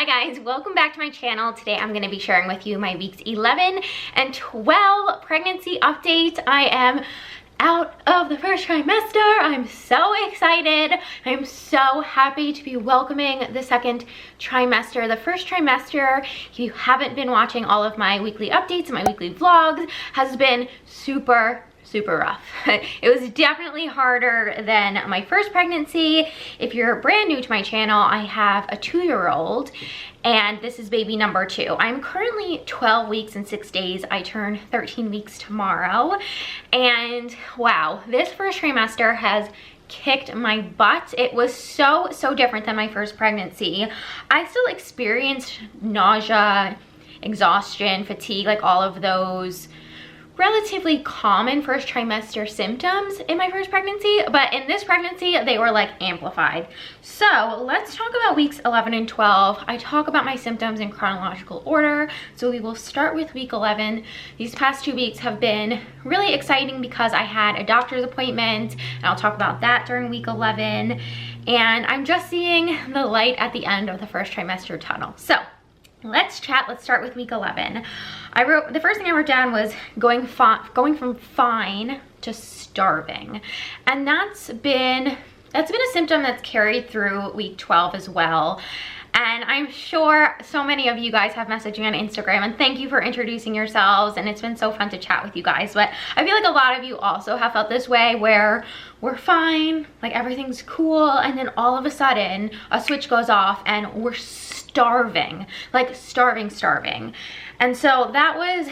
guys, welcome back to my channel. Today I'm going to be sharing with you my weeks 11 and 12 pregnancy updates. I am out of the first trimester. I'm so excited. I'm so happy to be welcoming the second trimester. The first trimester, if you haven't been watching all of my weekly updates and my weekly vlogs, has been super rough. It was definitely harder than my first pregnancy. If you're brand new to my channel, I have a 2-year-old and this is baby number 2. I'm currently 12 weeks and 6 days. I turn 13 weeks tomorrow. And wow, this first trimester has kicked my butt. It was so different than my first pregnancy. I still experienced nausea, exhaustion, fatigue, like all of those relatively common first trimester symptoms in my first pregnancy, but in this pregnancy they were like amplified. So let's talk about weeks 11 and 12. I talk about my symptoms in chronological order, so we will start with week 11. These past 2 weeks have been really exciting because I had a doctor's appointment, and I'll talk about that during week 11, and I'm just seeing the light at the end of the first trimester tunnel. So let's chat. Let's start with week 11. The first thing I wrote down was going from fine to starving. And that's been a symptom that's carried through week 12 as well. And I'm sure so many of you guys have messaged me on Instagram, and thank you for introducing yourselves, and it's been so fun to chat with you guys. But I feel like a lot of you also have felt this way, where we're fine, like everything's cool, and then all of a sudden a switch goes off and we're starving, like starving. And so that was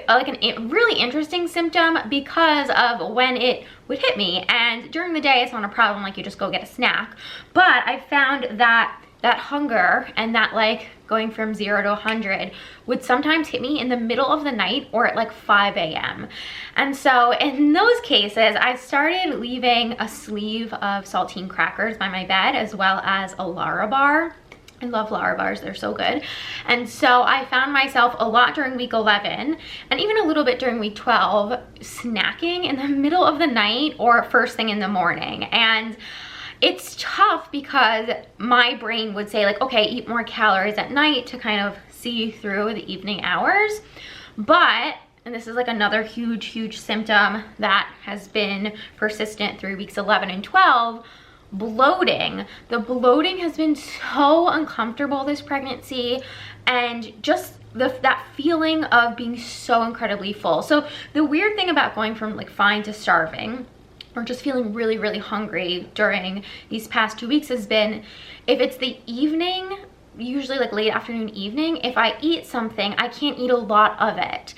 like a really interesting symptom because of when it would hit me. And during the day it's not a problem, like you just go get a snack, but I found that hunger and that like going from 0 to 100 would sometimes hit me in the middle of the night or at like 5 a.m. And so in those cases, I started leaving a sleeve of saltine crackers by my bed, as well as a Lara bar. I love Lara bars, they're so good. And so I found myself a lot during week 11 and even a little bit during week 12 snacking in the middle of the night or first thing in the morning. And it's tough because my brain would say like, okay, eat more calories at night to kind of see through the evening hours. But, and this is like another huge symptom that has been persistent through weeks 11 and 12, bloating. The bloating has been so uncomfortable this pregnancy, and just that feeling of being so incredibly full. So the weird thing about going from like fine to starving, or just feeling really hungry during these past 2 weeks, has been if it's the evening, usually like late afternoon, evening, if I eat something, I can't eat a lot of it.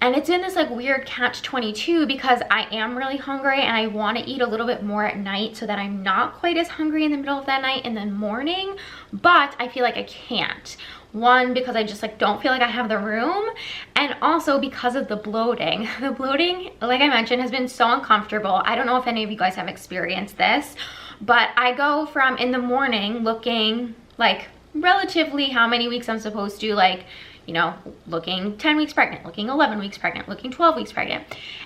And it's in this like weird catch-22 because I am really hungry and I want to eat a little bit more at night so that I'm not quite as hungry in the middle of that night and then morning, but I feel like I can't. One, because I just like don't feel like I have the room, and also because of the bloating. The bloating, like I mentioned, has been so uncomfortable. I don't know if any of you guys have experienced this, but I go from in the morning looking like relatively how many weeks I'm supposed to, like, you know, looking 10 weeks pregnant, looking 11 weeks pregnant, looking 12 weeks pregnant.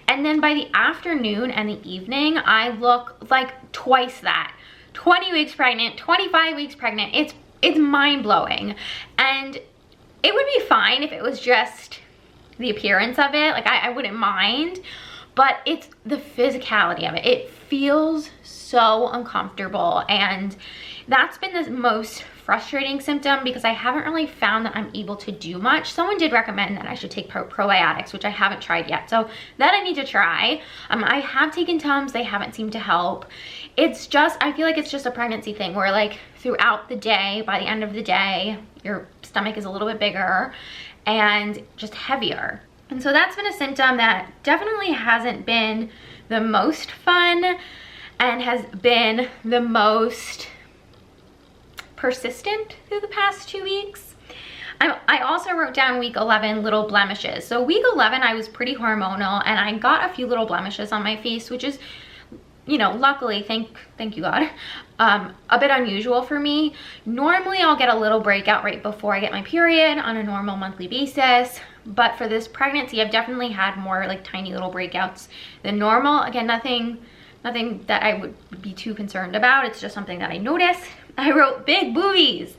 And then by the afternoon and the evening, I look like twice that. 20 weeks pregnant, 25 weeks pregnant. It's mind-blowing. And it would be fine if it was just the appearance of it. Like I wouldn't mind, but it's the physicality of it. It feels so uncomfortable, and that's been the most frustrating symptom because I haven't really found that I'm able to do much. Someone did recommend that I should take probiotics, which I haven't tried yet, so that I need to try. I have taken Tums, they haven't seemed to help. It's just, I feel like it's just a pregnancy thing where like throughout the day, by the end of the day, your stomach is a little bit bigger and just heavier. And so that's been a symptom that definitely hasn't been the most fun and has been the most persistent through the past 2 weeks. I also wrote down week 11 little blemishes. So week 11 I was pretty hormonal and I got a few little blemishes on my face, which is, you know, luckily, thank you God, a bit unusual for me. Normally I'll get a little breakout right before I get my period on a normal monthly basis, but for this pregnancy I've definitely had more like tiny little breakouts than normal. Again, nothing that I would be too concerned about. It's just something that I noticed. I wrote big boobies.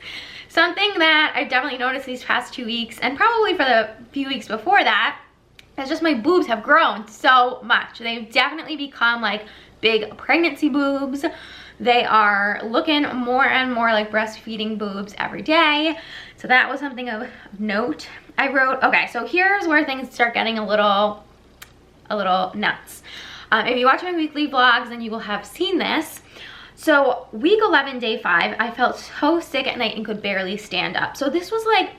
Something that I definitely noticed these past 2 weeks, and probably for the few weeks before that, is just my boobs have grown so much. They've definitely become like big pregnancy boobs. They are looking more and more like breastfeeding boobs every day. So that was something of note. I wrote, okay, so here's where things start getting a little nuts. If you watch my weekly vlogs, then you will have seen this. So week 11, day 5, I felt so sick at night and could barely stand up. So this was like,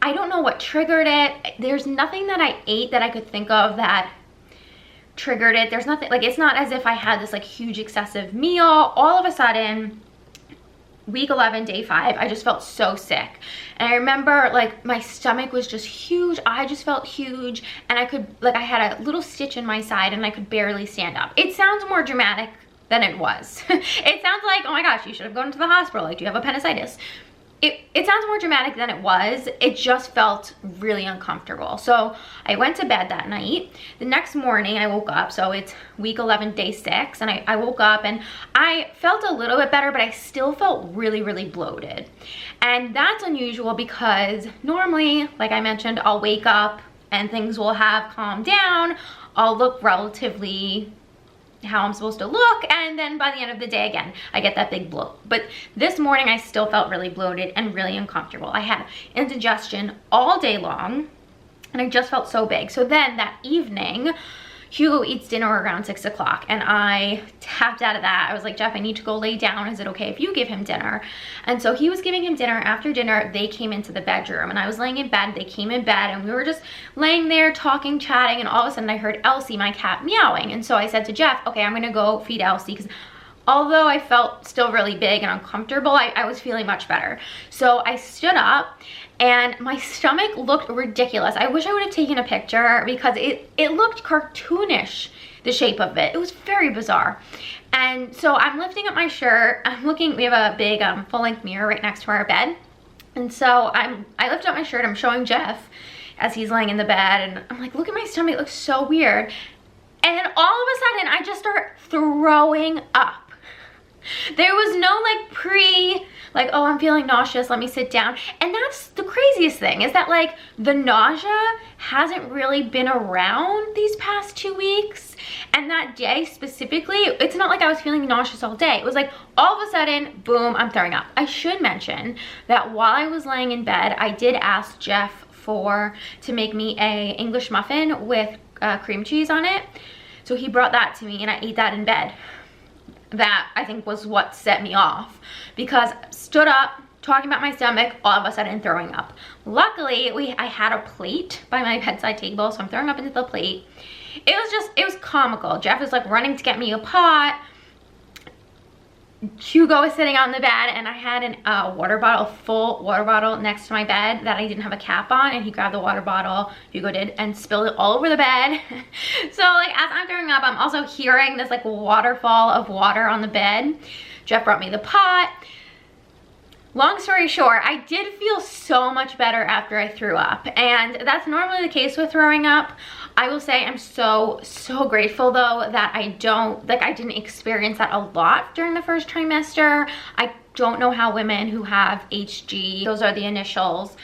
I don't know what triggered it. There's nothing that I ate that I could think of that triggered it. There's nothing, like, it's not as if I had this like huge excessive meal. All of a sudden, week 11, day 5, I just felt so sick. And I remember like my stomach was just huge. I just felt huge, and I could, like, I had a little stitch in my side and I could barely stand up. It sounds more dramatic than it was. It sounds like, oh my gosh, you should have gone to the hospital. Like, do you have appendicitis? It sounds more dramatic than it was. It just felt really uncomfortable. So I went to bed that night. The next morning I woke up, so it's week 11, day 6, and I woke up and I felt a little bit better, but I still felt really, really bloated. And that's unusual because normally, like I mentioned, I'll wake up and things will have calmed down. I'll look relatively how I'm supposed to look, and then by the end of the day, again, I get that big bloat. But this morning I still felt really bloated and really uncomfortable. I had indigestion all day long and I just felt so big. So then that evening, Hugo eats dinner around 6 o'clock and I tapped out of that. I was like, Jeff, I need to go lay down. Is it okay if you give him dinner? And so he was giving him dinner. After dinner, they came into the bedroom and I was laying in bed. They came in bed and we were just laying there talking, chatting, and all of a sudden I heard Elsie, my cat, meowing. And so I said to Jeff, okay, I'm gonna go feed Elsie, because although I felt still really big and uncomfortable, I was feeling much better. So I stood up and my stomach looked ridiculous. I wish I would have taken a picture because it looked cartoonish, the shape of it. It was very bizarre. And so I'm lifting up my shirt. I'm looking, we have a big full-length mirror right next to our bed. And so I lift up my shirt, I'm showing Jeff as he's laying in the bed, and I'm like, look at my stomach, it looks so weird. And then all of a sudden I just start throwing up. There was no like, oh, I'm feeling nauseous, let me sit down. And that's the craziest thing, is that like the nausea hasn't really been around these past 2 weeks. And that day specifically, it's not like I was feeling nauseous all day. It was like all of a sudden, boom, I'm throwing up. I should mention that while I was laying in bed, I did ask Jeff to make me a English muffin with cream cheese on it. So he brought that to me and I ate that in bed. That I think was what set me off, because stood up talking about my stomach, all of a sudden throwing up. Luckily I had a plate by my bedside table, so I'm throwing up into the plate. It was comical. Jeff is like running to get me a pot. Hugo was sitting on the bed and I had a water bottle, full water bottle next to my bed that I didn't have a cap on, and he grabbed the water bottle, Hugo did, and spilled it all over the bed. So like as I'm throwing up, I'm also hearing this like waterfall of water on the bed. Jeff brought me the pot. Long story short, I did feel so much better after I threw up, and that's normally the case with throwing up. I will say I'm so grateful though that I didn't experience that a lot during the first trimester. I don't know how women who have HG, those are the initials,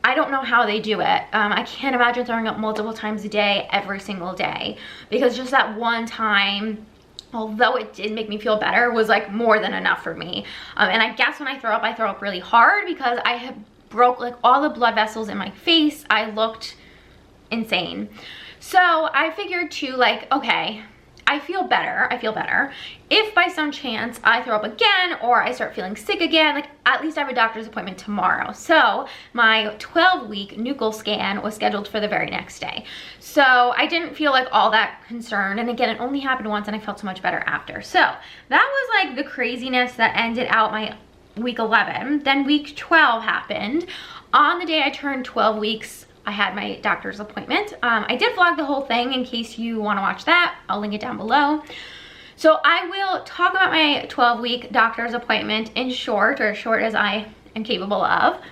I don't know how they do it. I can't imagine throwing up multiple times a day, every single day, because just that one time, although it did make me feel better, was like more than enough for me. And I guess when I throw up really hard because I had broke like all the blood vessels in my face. I looked insane. So I figured too, like, okay, I feel better. If by some chance I throw up again or I start feeling sick again, like at least I have a doctor's appointment tomorrow. So my 12-week Nuchal Scan was scheduled for the very next day. So I didn't feel like all that concerned. And again, it only happened once and I felt so much better after. So that was like the craziness that ended out my week 11. Then week 12 happened. On the day I turned 12 weeks, I had my doctor's appointment. I did vlog the whole thing in case you want to watch that. I'll link it down below. So I will talk about my 12-week doctor's appointment in short, or as short as I am capable of.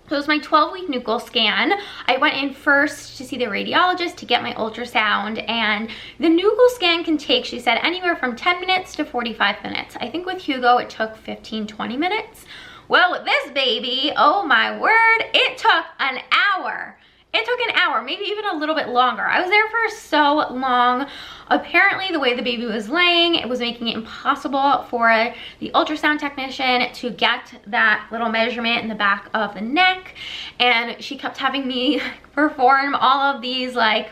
So it was my 12-week Nuchal Scan. I went in first to see the radiologist to get my ultrasound, and the Nuchal Scan can take, she said, anywhere from 10 minutes to 45 minutes. I think with Hugo it took 15-20 minutes. Well, with this baby, oh my word, it took an hour. It took an hour, maybe even a little bit longer. I was there for so long. Apparently, the way the baby was laying, it was making it impossible for the ultrasound technician to get that little measurement in the back of the neck. And she kept having me perform all of these like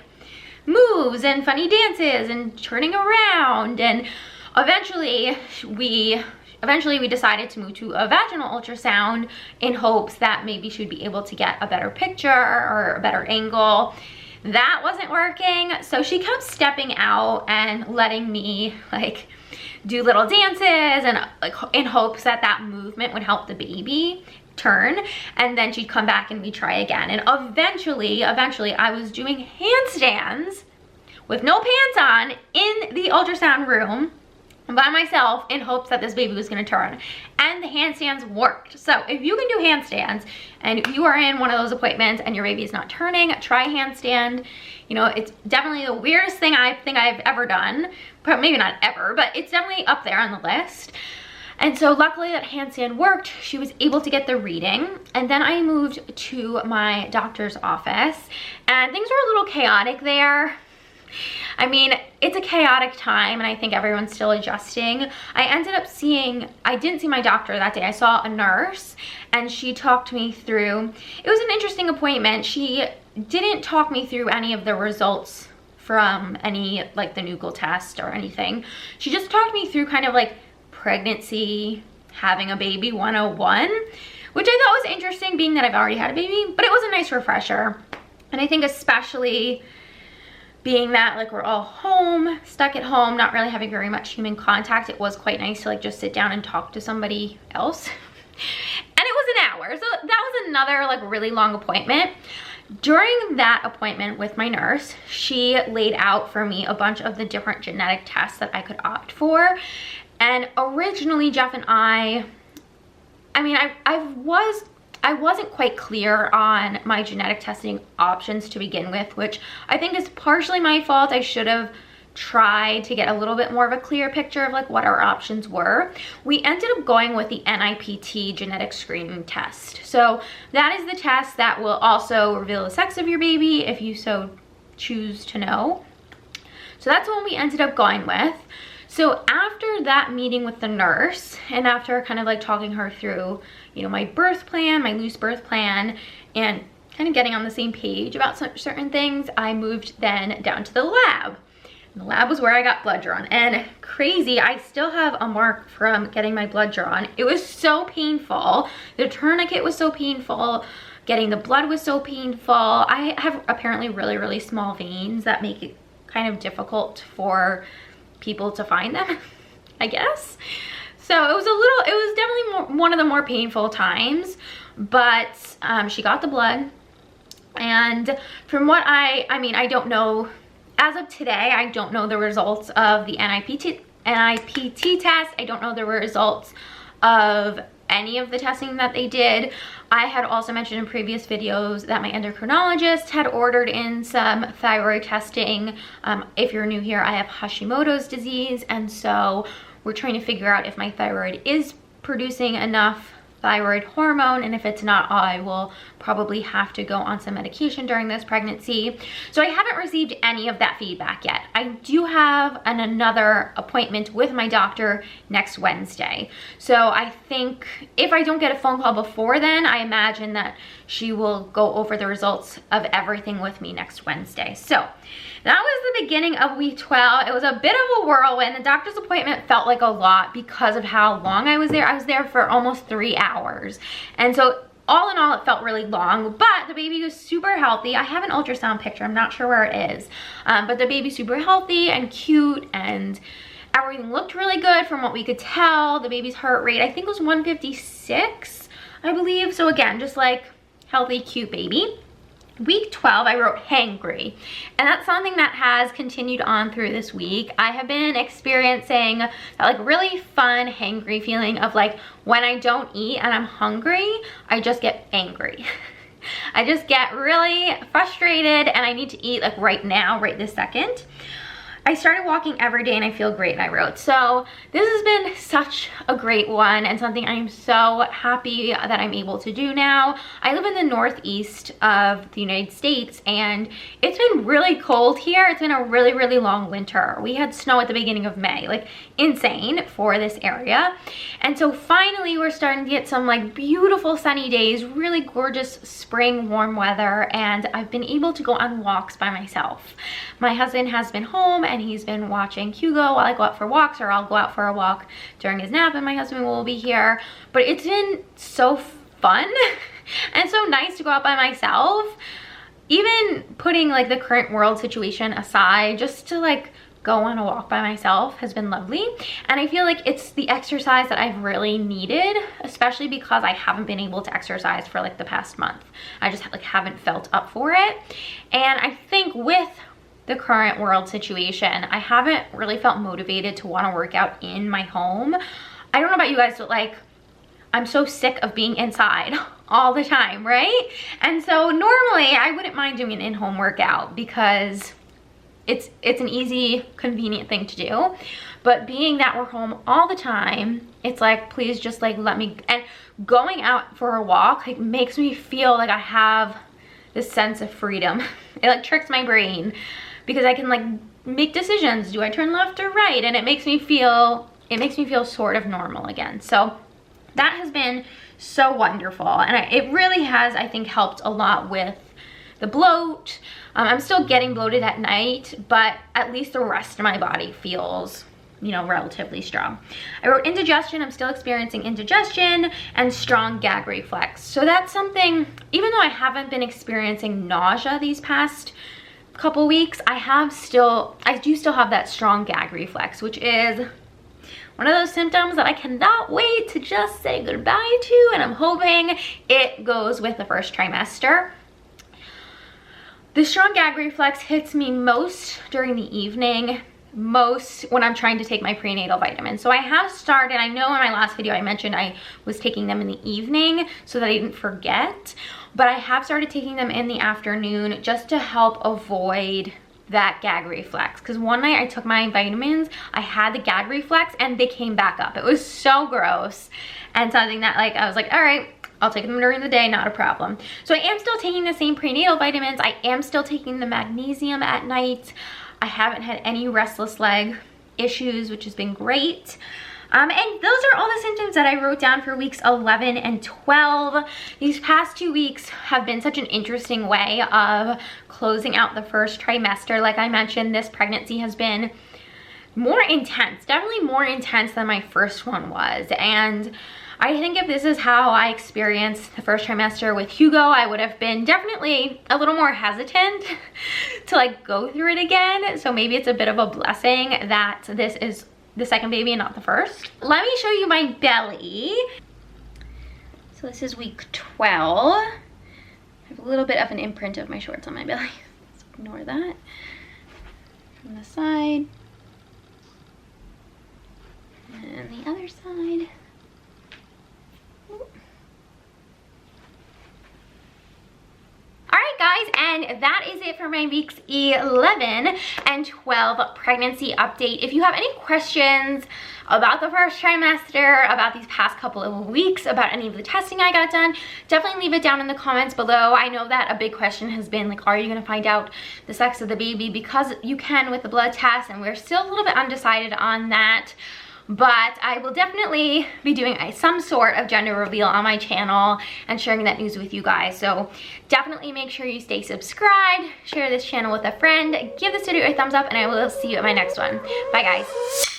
moves and funny dances and turning around. And eventually we decided to move to a vaginal ultrasound in hopes that maybe she'd be able to get a better picture or a better angle. That wasn't working, so she kept stepping out and letting me like do little dances and like in hopes that that movement would help the baby turn, and then she'd come back and we'd try again. And eventually I was doing handstands with no pants on in the ultrasound room by myself in hopes that this baby was going to turn, and the handstands worked. So if you can do handstands and if you are in one of those appointments and your baby is not turning, try handstand. You know, it's definitely the weirdest thing I think I've ever done, but maybe not ever, but it's definitely up there on the list. And so luckily that handstand worked. She was able to get the reading, and then I moved to my doctor's office, and things were a little chaotic there. I mean, it's a chaotic time and I think everyone's still adjusting. I didn't see my doctor that day. I saw a nurse and she talked me through, it was an interesting appointment. She didn't talk me through any of the results from any, like the Nuchal test or anything. She just talked me through kind of like pregnancy, having a baby 101, which I thought was interesting being that I've already had a baby, but it was a nice refresher. And I think especially being that like we're all home, stuck at home, not really having very much human contact, it was quite nice to like just sit down and talk to somebody else. And it was an hour, so that was another like really long appointment. During that appointment with my nurse, she laid out for me a bunch of the different genetic tests that I could opt for. And originally Jeff and I wasn't quite clear on my genetic testing options to begin with, which I think is partially my fault. I should have tried to get a little bit more of a clear picture of like what our options were. We ended up going with the Nipt genetic screening test. So that is the test that will also reveal the sex of your baby if you so choose to know. So that's the one we ended up going with. So after that meeting with the nurse, and after kind of like talking her through, you know, my birth plan, my loose birth plan, and kind of getting on the same page about certain things, I moved then down to the lab. And the lab was where I got blood drawn. And crazy, I still have a mark from getting my blood drawn. It was so painful. The tourniquet was so painful. Getting the blood was so painful. I have apparently really, really small veins that make it kind of difficult for people to find them, I guess. So it was definitely one of the more painful times, but she got the blood. And from what I don't know, as of today, I don't know the results of the Nipt test. I don't know the results of any of the testing that they did. I had also mentioned in previous videos that my endocrinologist had ordered in some thyroid testing. If you're new here, I have Hashimoto's disease, and so we're trying to figure out if my thyroid is producing enough thyroid hormone, and if it's not, I will probably have to go on some medication during this pregnancy. So I haven't received any of that feedback yet. I do have another appointment with my doctor next Wednesday. So I think if I don't get a phone call before then, I imagine that she will go over the results of everything with me next Wednesday. So that was the beginning of week 12. It was a bit of a whirlwind. The doctor's appointment felt like a lot because of how long I was there. I was there for almost 3 hours. And so all in all, it felt really long, but the baby was super healthy. I have an ultrasound picture. I'm not sure where it is, but the baby's super healthy and cute, and everything looked really good from what we could tell. The baby's heart rate, I think, was 156, I believe. So again, just like healthy, cute baby. week 12, I wrote hangry, and that's something that has continued on through this week. I have been experiencing that like really fun hangry feeling of like when I don't eat and I'm hungry, I just get angry. I just get really frustrated and I need to eat like right now, right this second. I started walking every day and I feel great, I wrote. So this has been such a great one and something I'm so happy that I'm able to do now. I live in the northeast of the United States and it's been really cold here. It's been a really, really long winter. We had snow at the beginning of May, like insane for this area. And so finally we're starting to get some like beautiful sunny days, really gorgeous spring warm weather, and I've been able to go on walks by myself. My husband has been home and he's been watching Hugo while I go out for walks, or I'll go out for a walk during his nap and my husband will be here. But it's been so fun and so nice to go out by myself, even putting like the current world situation aside, just to like go on a walk by myself has been lovely. And I feel like it's the exercise that I've really needed, especially because I haven't been able to exercise for like the past month. I just like haven't felt up for it. And I think with the current world situation, I haven't really felt motivated to want to work out in my home. I don't know about you guys, but like I'm so sick of being inside all the time, right? And so normally I wouldn't mind doing an in-home workout because it's an easy, convenient thing to do. But being that we're home all the time, it's like, please just like let me, and going out for a walk like makes me feel like I have this sense of freedom. It like tricks my brain because I can like make decisions. Do I turn left or right? And it makes me feel sort of normal again. So that has been so wonderful. And it really has, I think, helped a lot with the bloat. I'm still getting bloated at night, but at least the rest of my body feels, you know, relatively strong. I wrote indigestion. I'm still experiencing indigestion and strong gag reflex. So that's something, even though I haven't been experiencing nausea these past couple weeks, I do still have that strong gag reflex, which is one of those symptoms that I cannot wait to just say goodbye to, and I'm hoping it goes with the first trimester. The strong gag reflex hits me most during the evening, most when I'm trying to take my prenatal vitamins. So I have started, I know in my last video I mentioned I was taking them in the evening so that I didn't forget, but I have started taking them in the afternoon just to help avoid that gag reflex. Because one night I took my vitamins, I had the gag reflex and they came back up. It was so gross and something that like I was like, all right, I'll take them during the day, not a problem. So I am still taking the same prenatal vitamins. I am still taking the magnesium at night. I haven't had any restless leg issues, which has been great. And those are all the symptoms that I wrote down for weeks 11 and 12. These past 2 weeks have been such an interesting way of closing out the first trimester. Like I mentioned, this pregnancy has been more intense, definitely more intense than my first one was. And I think if this is how I experienced the first trimester with Hugo, I would have been definitely a little more hesitant to like go through it again. So maybe it's a bit of a blessing that this is the second baby and not the first. Let me show you my belly. So this is week 12. I have a little bit of an imprint of my shorts on my belly. Let's ignore that. From the side. And the other side. Alright guys, and that is it for my weeks 11 and 12 pregnancy update. If you have any questions about the first trimester, about these past couple of weeks, about any of the testing I got done, definitely leave it down in the comments below. I know that a big question has been like, are you going to find out the sex of the baby? Because you can with the blood test, and we're still a little bit undecided on that. But I will definitely be doing some sort of gender reveal on my channel and sharing that news with you guys. So definitely make sure you stay subscribed, share this channel with a friend, give this video a thumbs up, and I will see you at my next one. Bye guys.